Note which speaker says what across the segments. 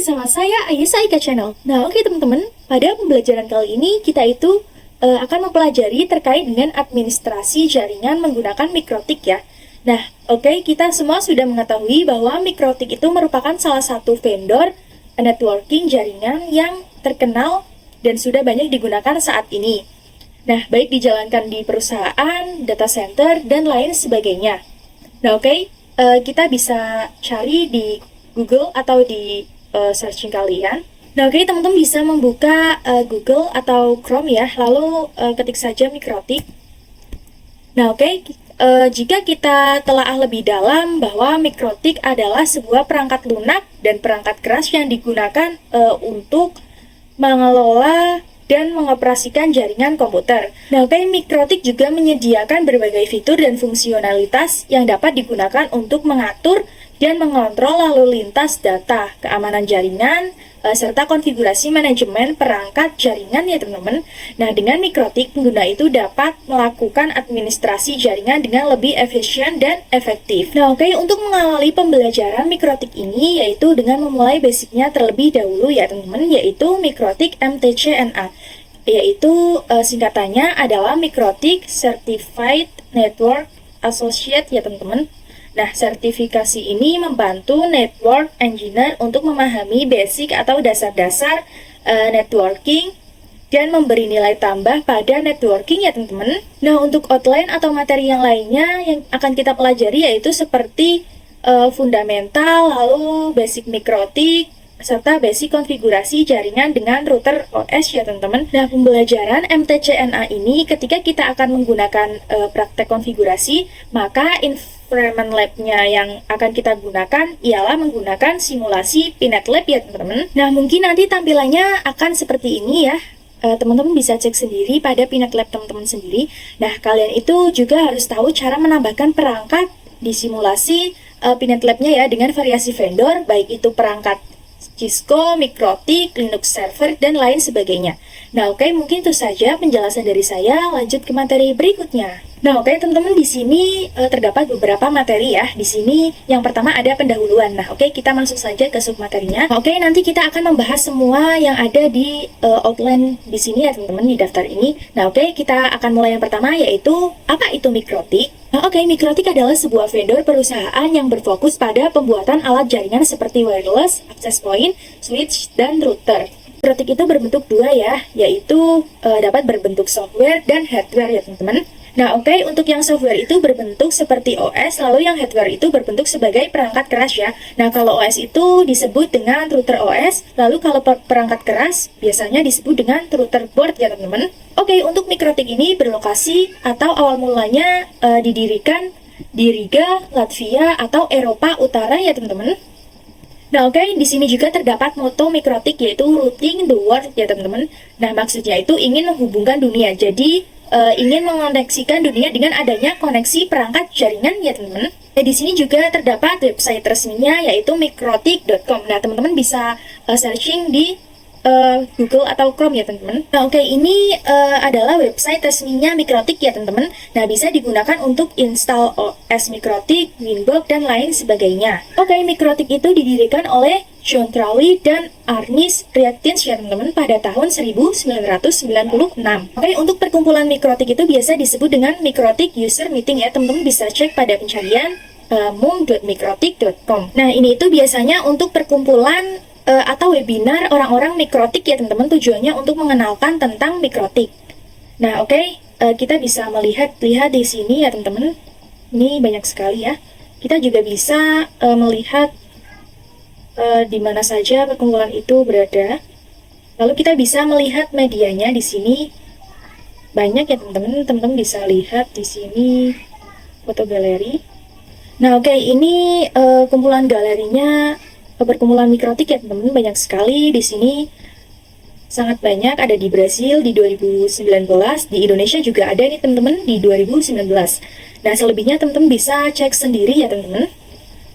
Speaker 1: bersama saya Ayesa Ika Channel. Nah, oke teman-teman, pada pembelajaran kali ini kita itu akan mempelajari terkait dengan administrasi jaringan menggunakan mikrotik ya. Nah, oke, kita semua sudah mengetahui bahwa mikrotik itu merupakan salah satu vendor networking jaringan yang terkenal dan sudah banyak digunakan saat ini. Nah, baik dijalankan di perusahaan, data center, dan lain sebagainya. Nah, oke, kita bisa cari di Google atau di searching kalian. Nah, oke, teman-teman bisa membuka Google atau Chrome ya, lalu ketik saja mikrotik. Nah, oke, jika kita telah lebih dalam bahwa mikrotik adalah sebuah perangkat lunak dan perangkat keras yang digunakan untuk mengelola dan mengoperasikan jaringan komputer. Nah, oke, mikrotik juga menyediakan berbagai fitur dan fungsionalitas yang dapat digunakan untuk mengatur dan mengontrol lalu lintas data, keamanan jaringan, serta konfigurasi manajemen perangkat jaringan ya teman-teman. Nah, dengan mikrotik, pengguna itu dapat melakukan administrasi jaringan dengan lebih efisien dan efektif. Nah, oke, untuk mengawali pembelajaran mikrotik ini, yaitu dengan memulai basicnya terlebih dahulu ya teman-teman, yaitu mikrotik MTCNA. Yaitu singkatannya adalah Mikrotik Certified Network Associate ya teman-teman. Nah, sertifikasi ini membantu network engineer untuk memahami basic atau dasar-dasar networking dan memberi nilai tambah pada networking ya teman-teman. Nah, untuk outline atau materi yang lainnya yang akan kita pelajari yaitu seperti fundamental, lalu basic mikrotik, serta basic konfigurasi jaringan dengan router OS ya teman-teman. Nah, pembelajaran MTCNA ini ketika kita akan menggunakan praktek konfigurasi, maka environment lab-nya yang akan kita gunakan ialah menggunakan simulasi Pinet Lab ya teman-teman. Nah, mungkin nanti tampilannya akan seperti ini ya. Teman-teman bisa cek sendiri pada Pinet Lab teman-teman sendiri. Nah, kalian itu juga harus tahu cara menambahkan perangkat di simulasi Pinet Lab-nya ya dengan variasi vendor, baik itu perangkat Cisco, Mikrotik, Linux server, dan lain sebagainya. Nah, oke, mungkin itu saja penjelasan dari saya. Lanjut ke materi berikutnya. Nah, oke, teman-teman, di sini terdapat beberapa materi ya. Di sini yang pertama ada pendahuluan. Nah, oke, kita masuk saja ke submaterinya. Oke, nanti kita akan membahas semua yang ada di outline di sini ya, teman-teman, di daftar ini. Nah, oke, kita akan mulai yang pertama yaitu apa itu mikrotik? Nah, oke, mikrotik adalah sebuah vendor perusahaan yang berfokus pada pembuatan alat jaringan seperti wireless, access point, switch, dan router. Mikrotik itu berbentuk dua ya, yaitu dapat berbentuk software dan hardware ya teman-teman. Nah, oke, untuk yang software itu berbentuk seperti OS, lalu yang hardware itu berbentuk sebagai perangkat keras ya. Nah, kalau OS itu disebut dengan router OS, lalu kalau perangkat keras biasanya disebut dengan router board ya teman-teman. Oke, untuk mikrotik ini berlokasi atau awal mulanya didirikan di Riga, Latvia atau Eropa Utara ya teman-teman. Nah, oke, di sini juga terdapat moto mikrotik yaitu routing the world ya teman-teman. Nah, maksudnya itu ingin menghubungkan dunia. Jadi ingin mengoneksikan dunia dengan adanya koneksi perangkat jaringan ya teman-teman. Nah, di sini juga terdapat website resminya yaitu mikrotik.com. Nah, teman-teman bisa searching di Google atau Chrome ya teman-teman. Nah, oke, ini adalah website resminya Mikrotik ya teman-teman. Nah, bisa digunakan untuk install OS Mikrotik, Winbox, dan lain sebagainya. Oke, Mikrotik itu didirikan oleh John Trowley dan Arnis Ryaktins ya teman-teman pada tahun 1996. Oke, untuk perkumpulan Mikrotik itu biasa disebut dengan Mikrotik User Meeting ya teman-teman, bisa cek pada pencarian moon.mikrotik.com. Nah, ini itu biasanya untuk perkumpulan atau webinar orang-orang mikrotik ya teman-teman, tujuannya untuk mengenalkan tentang mikrotik. Nah, oke, kita bisa lihat di sini ya teman-teman. Ini banyak sekali ya. Kita juga bisa melihat di mana saja perkumpulan itu berada. Lalu kita bisa melihat medianya di sini. Banyak ya teman-teman. Teman-teman bisa lihat di sini foto galeri. Nah, oke, ini kumpulan galerinya perkumpulan mikrotik ya teman-teman, banyak sekali di sini, sangat banyak, ada di Brasil di 2019, di Indonesia juga ada nih teman-teman di 2019. Nah, selebihnya teman-teman bisa cek sendiri ya teman-teman.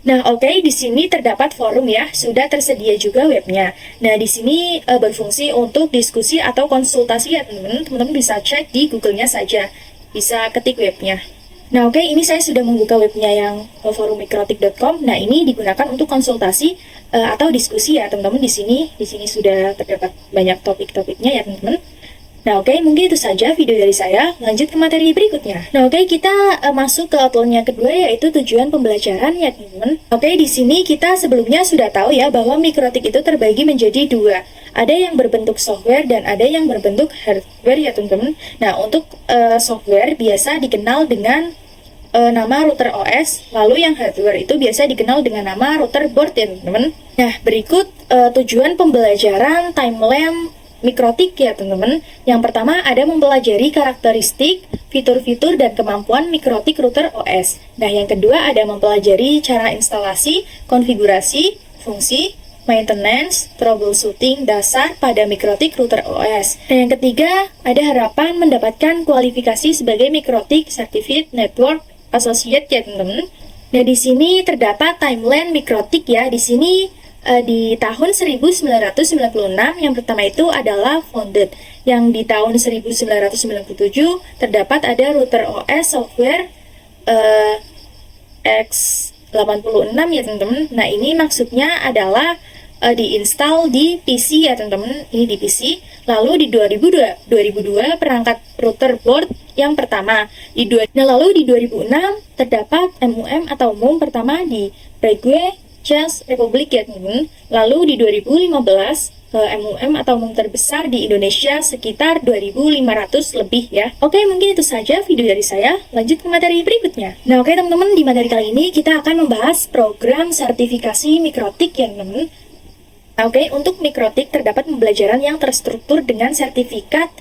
Speaker 1: Nah, oke, di sini terdapat forum ya, sudah tersedia juga webnya. Nah, di sini berfungsi untuk diskusi atau konsultasi ya teman-teman. Teman-teman bisa cek di Google-nya saja, bisa ketik webnya. Nah, oke, ini saya sudah membuka webnya yang forummikrotik.com. Nah, ini digunakan untuk konsultasi atau diskusi ya, teman-teman. Di sini sudah terdapat banyak topik-topiknya ya, teman-teman. Nah, oke, mungkin itu saja video dari saya. Lanjut ke materi berikutnya. Nah, oke, kita masuk ke outline yang kedua, yaitu tujuan pembelajaran ya, teman-teman. Oke, di sini kita sebelumnya sudah tahu ya bahwa mikrotik itu terbagi menjadi dua. Ada yang berbentuk software dan ada yang berbentuk hardware ya, teman-teman. Nah, untuk software biasa dikenal dengan nama router OS, lalu yang hardware itu biasa dikenal dengan nama router board ya, teman-teman. Nah, berikut tujuan pembelajaran timeline mikrotik ya, teman-teman. Yang pertama ada mempelajari karakteristik, fitur-fitur, dan kemampuan mikrotik router OS. Nah, yang kedua ada mempelajari cara instalasi, konfigurasi, fungsi, maintenance, troubleshooting dasar pada mikrotik router OS. Dan yang ketiga, ada harapan mendapatkan kualifikasi sebagai mikrotik Certified Network Associate ya, teman-teman. Nah, di sini terdapat timeline mikrotik ya. Di sini di tahun 1996 yang pertama itu adalah founded. Yang di tahun 1997 terdapat ada router OS software X86 ya, teman-teman. Nah, ini maksudnya adalah diinstal di PC ya, teman-teman. Ini di PC. Lalu di 2002 perangkat router board yang pertama. Nah, lalu di 2006 terdapat MUM atau MUM pertama di Prague, Czech Republic ya, teman-teman. Lalu di 2015 MUM atau MUM terbesar di Indonesia sekitar 2.500 lebih ya. Oke, mungkin itu saja video dari saya. Lanjut ke materi berikutnya. Nah, oke teman-teman, di materi kali ini kita akan membahas program sertifikasi mikrotik ya, teman-teman. Nah, oke, untuk mikrotik terdapat pembelajaran yang terstruktur dengan sertifikat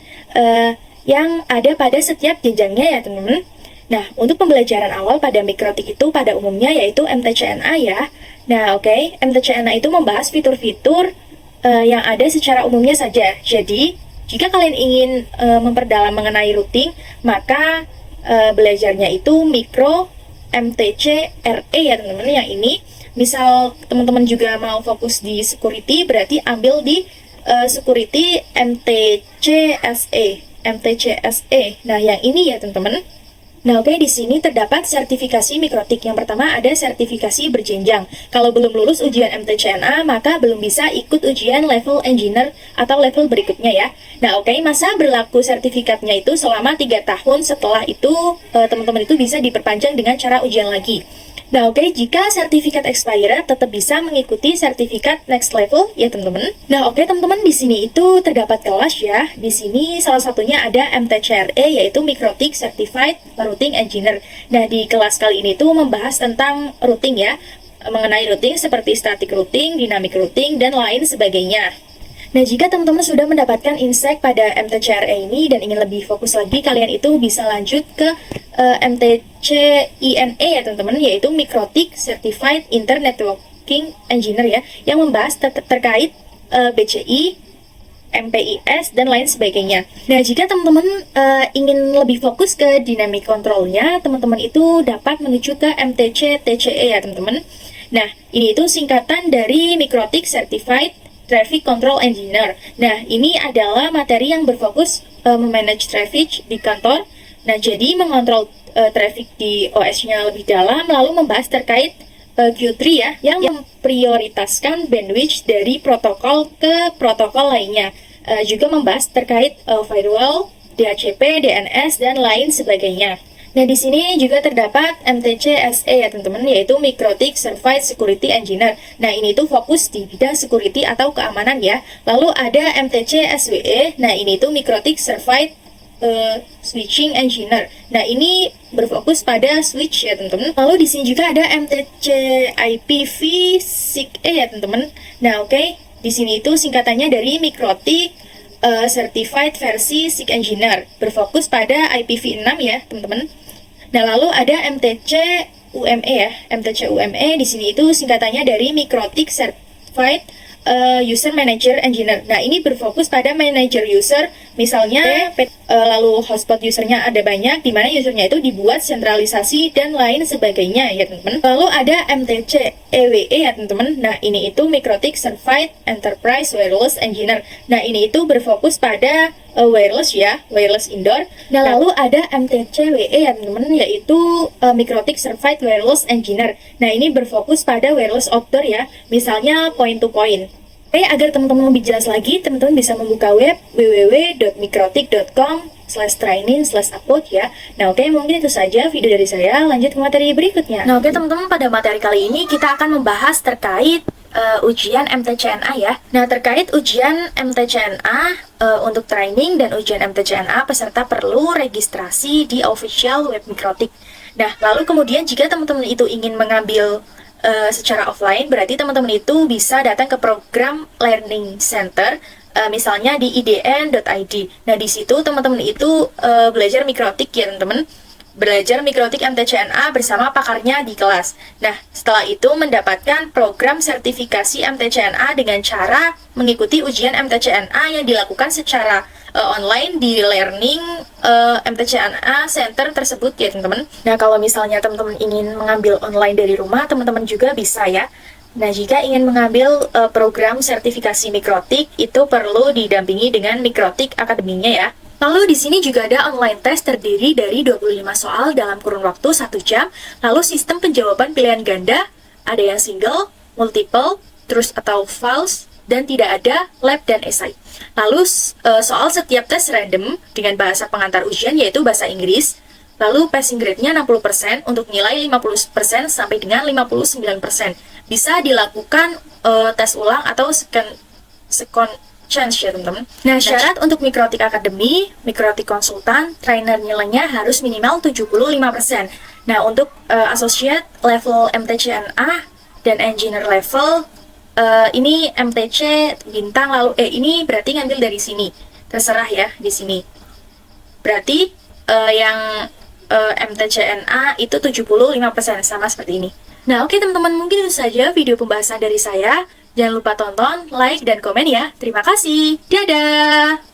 Speaker 1: yang ada pada setiap jenjangnya ya, teman-teman. Nah, untuk pembelajaran awal pada mikrotik itu pada umumnya yaitu MTCNA ya. Nah, oke, MTCNA itu membahas fitur-fitur yang ada secara umumnya saja. Jadi, jika kalian ingin memperdalam mengenai routing, maka belajarnya itu mikro MTCRE ya, teman-teman. Yang ini, misal teman-teman juga mau fokus di security, berarti ambil di security MTCSE. Nah, yang ini ya, teman-teman. Nah, oke, di sini terdapat sertifikasi mikrotik. Yang pertama ada sertifikasi berjenjang. Kalau belum lulus ujian MTCNA, maka belum bisa ikut ujian level engineer atau level berikutnya ya. Nah, oke, masa berlaku sertifikatnya itu selama 3 tahun. Setelah itu, teman-teman itu bisa diperpanjang dengan cara ujian lagi. Nah, oke, jika sertifikat expired tetap bisa mengikuti sertifikat next level ya, teman-teman. Nah, oke, teman-teman, di sini itu terdapat kelas ya. Di sini salah satunya ada MTCRE yaitu Mikrotik Certified Routing Engineer. Nah, di kelas kali ini tuh membahas tentang routing ya, mengenai routing seperti static routing, dynamic routing, dan lain sebagainya. Nah, jika teman-teman sudah mendapatkan insight pada MTCRE ini dan ingin lebih fokus lagi, kalian itu bisa lanjut ke MTCINE ya, teman-teman, yaitu Mikrotik Certified Internet Networking Engineer ya, yang membahas terkait BCI, MPIS, dan lain sebagainya. Nah, jika teman-teman ingin lebih fokus ke dynamic control-nya, teman-teman itu dapat menuju ke MTC TCE ya, teman-teman. Nah, ini itu singkatan dari Mikrotik Certified Traffic Control Engineer. Nah, ini adalah materi yang berfokus memanage traffic di kantor. Nah, jadi mengontrol traffic di OS-nya lebih dalam, lalu membahas terkait Q3 ya, yang memprioritaskan bandwidth dari protokol ke protokol lainnya. Juga membahas terkait firewall, DHCP, DNS, dan lain sebagainya. Nah, di sini juga terdapat MTCSE ya, teman-teman, yaitu Mikrotik Certified Security Engineer. Nah, ini tuh fokus di bidang security atau keamanan ya. Lalu ada MTCSWE. Nah, ini tuh Mikrotik Certified Switching Engineer. Nah, ini berfokus pada switch ya, teman-teman. Lalu di sini juga ada MTC IPv SIG-E ya, teman-teman. Nah, oke, di sini itu singkatannya dari Mikrotik Certified versi SIG Engineer, berfokus pada IPv6 ya, teman-teman. Nah, lalu ada MTC UME ya. MTC UME di sini itu singkatannya dari Mikrotik Certified User Manager Engineer. Nah, ini berfokus pada manager user, misalnya lalu hotspot usernya ada banyak, di mana usernya itu dibuat sentralisasi dan lain sebagainya ya, teman-teman. Lalu ada MTC EWE ya, teman-teman. Nah, ini itu Mikrotik Certified Enterprise Wireless Engineer. Nah, ini itu berfokus pada wireless ya, wireless indoor. Nah, lalu ada MTCWE ya teman-teman, yaitu Mikrotik Certified Wireless Engineer. Nah, ini berfokus pada wireless outdoor ya, misalnya point to point. Oke, agar teman-teman lebih jelas lagi, teman-teman bisa membuka web www.mikrotik.com/training/upload ya. Nah, oke, mungkin itu saja video dari saya. Lanjut ke materi berikutnya. Nah, oke teman-teman, pada materi kali ini kita akan membahas terkait ujian MTCNA ya. Nah, terkait ujian MTCNA untuk training dan ujian MTCNA, peserta perlu registrasi di official web Mikrotik. Nah, lalu kemudian jika teman-teman itu ingin mengambil secara offline, berarti teman-teman itu bisa datang ke program Learning Center, misalnya di idn.id. Nah, di situ teman-teman itu belajar Mikrotik ya teman-teman. Belajar Mikrotik MTCNA bersama pakarnya di kelas. Nah, setelah itu mendapatkan program sertifikasi MTCNA dengan cara mengikuti ujian MTCNA yang dilakukan secara online di learning MTCNA center tersebut ya teman-teman. Nah, kalau misalnya teman-teman ingin mengambil online dari rumah, teman-teman juga bisa ya. Nah, jika ingin mengambil program sertifikasi Mikrotik, itu perlu didampingi dengan Mikrotik Akademinya ya. Lalu di sini juga ada online test terdiri dari 25 soal dalam kurun waktu 1 jam. Lalu sistem penjawaban pilihan ganda, ada yang single, multiple, terus atau false, dan tidak ada lab dan esai. Lalu soal setiap tes random dengan bahasa pengantar ujian yaitu bahasa Inggris. Lalu passing grade-nya 60% untuk nilai 50% sampai dengan 59%. Bisa dilakukan tes ulang atau second chance ya teman-teman. Nah, syarat untuk Mikrotik Academy, Mikrotik Konsultan, trainer nilainya harus minimal 75%. Nah, untuk associate level MTCNA dan engineer level, ini MTC bintang, lalu ini berarti ngambil dari sini. Terserah ya di sini. Berarti yang MTCNA itu 75%, sama seperti ini. Nah, oke teman-teman, mungkin itu saja video pembahasan dari saya. Jangan lupa tonton, like, dan komen ya. Terima kasih. Dadah!